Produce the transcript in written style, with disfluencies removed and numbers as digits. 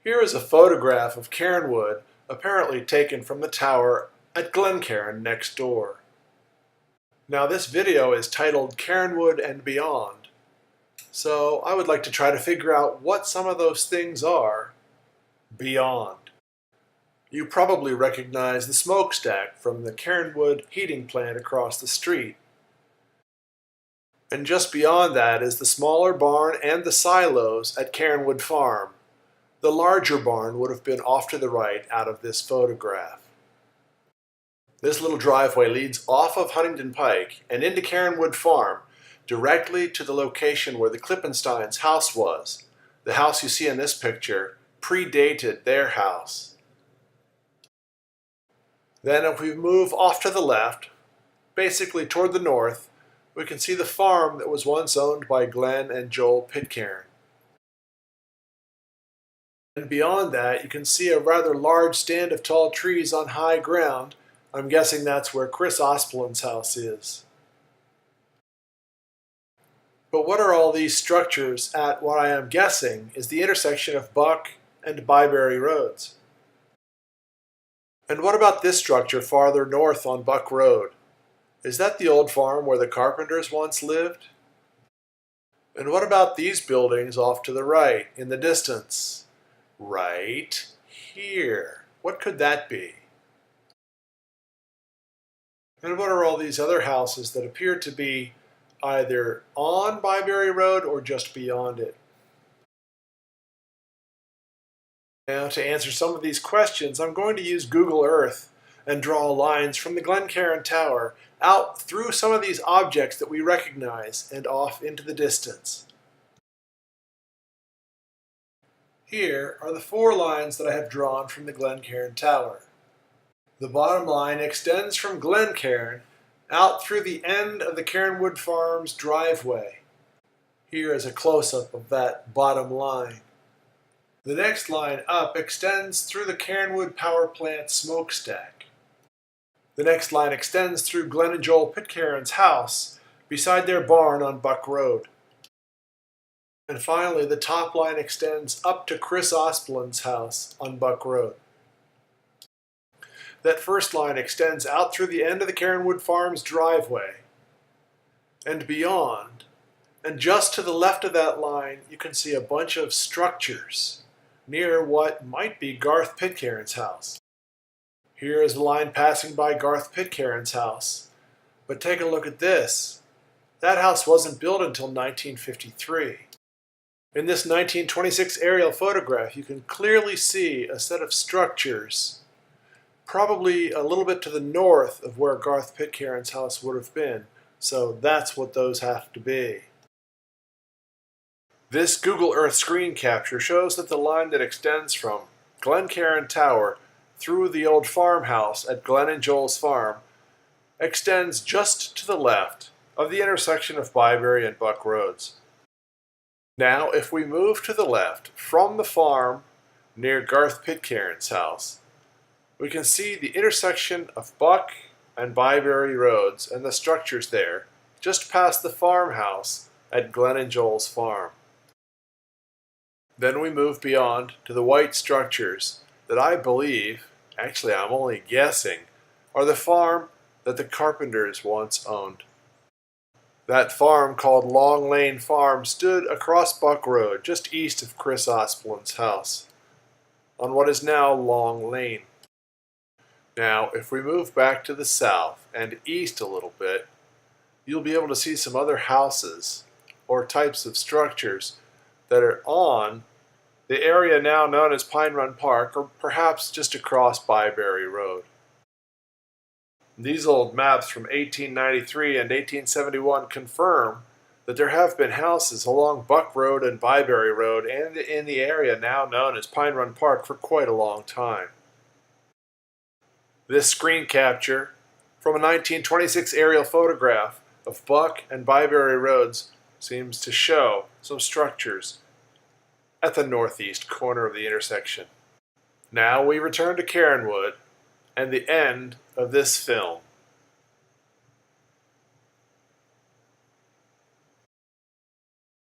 Here is a photograph of Cairnwood, apparently taken from the tower at Glencairn next door. Now this video is titled Cairnwood and Beyond, so I would like to try to figure out what some of those things are beyond. You probably recognize the smokestack from the Cairnwood heating plant across the street. And just beyond that is the smaller barn and the silos at Cairnwood Farm. The larger barn would have been off to the right out of this photograph. This little driveway leads off of Huntington Pike and into Cairnwood Farm, directly to the location where the Klippenstein's house was. The house you see in this picture predated their house. Then if we move off to the left, basically toward the north, we can see the farm that was once owned by Glenn and Joel Pitcairn. And beyond that, you can see a rather large stand of tall trees on high ground. I'm guessing that's where Chris Ospelin's house is. But what are all these structures at what I am guessing is the intersection of Buck and Byberry Roads? And what about this structure farther north on Buck Road? Is that the old farm where the Carpenters once lived? And what about these buildings off to the right, in the distance? Right here. What could that be? And what are all these other houses that appear to be either on Byberry Road or just beyond it? Now, to answer some of these questions, I'm going to use Google Earth and draw lines from the Glencairn Tower out through some of these objects that we recognize and off into the distance. Here are the 4 lines that I have drawn from the Glencairn Tower. The bottom line extends from Glencairn out through the end of the Cairnwood Farm's driveway. Here is a close-up of that bottom line. The next line up extends through the Cairnwood Power Plant smokestack. The next line extends through Glenn and Joel Pitcairn's house beside their barn on Buck Road. And finally, the top line extends up to Chris Ospelin's house on Buck Road. That first line extends out through the end of the Cairnwood Farm's driveway and beyond. And just to the left of that line, you can see a bunch of structures near what might be Garth Pitcairn's house. Here is the line passing by Garth Pitcairn's house. But take a look at this. That house wasn't built until 1953. In this 1926 aerial photograph, you can clearly see a set of structures, probably a little bit to the north of where Garth Pitcairn's house would have been. So that's what those have to be. This Google Earth screen capture shows that the line that extends from Glencairn Tower through the old farmhouse at Glenn and Joel's farm extends just to the left of the intersection of Byberry and Buck Roads. Now, if we move to the left from the farm near Garth Pitcairn's house, we can see the intersection of Buck and Byberry Roads and the structures there just past the farmhouse at Glenn and Joel's farm. Then we move beyond to the white structures that I believe, actually I'm only guessing, are the farm that the Carpenters once owned. That farm, called Long Lane Farm, stood across Buck Road, just east of Chris Ospelin's house, on what is now Long Lane. Now, if we move back to the south and east a little bit, you'll be able to see some other houses or types of structures that are on the area now known as Pine Run Park, or perhaps just across Byberry Road. These old maps from 1893 and 1871 confirm that there have been houses along Buck Road and Byberry Road and in the area now known as Pine Run Park for quite a long time. This screen capture from a 1926 aerial photograph of Buck and Byberry Roads seems to show some structures at the northeast corner of the intersection. Now we return to Cairnwood and the end of this film.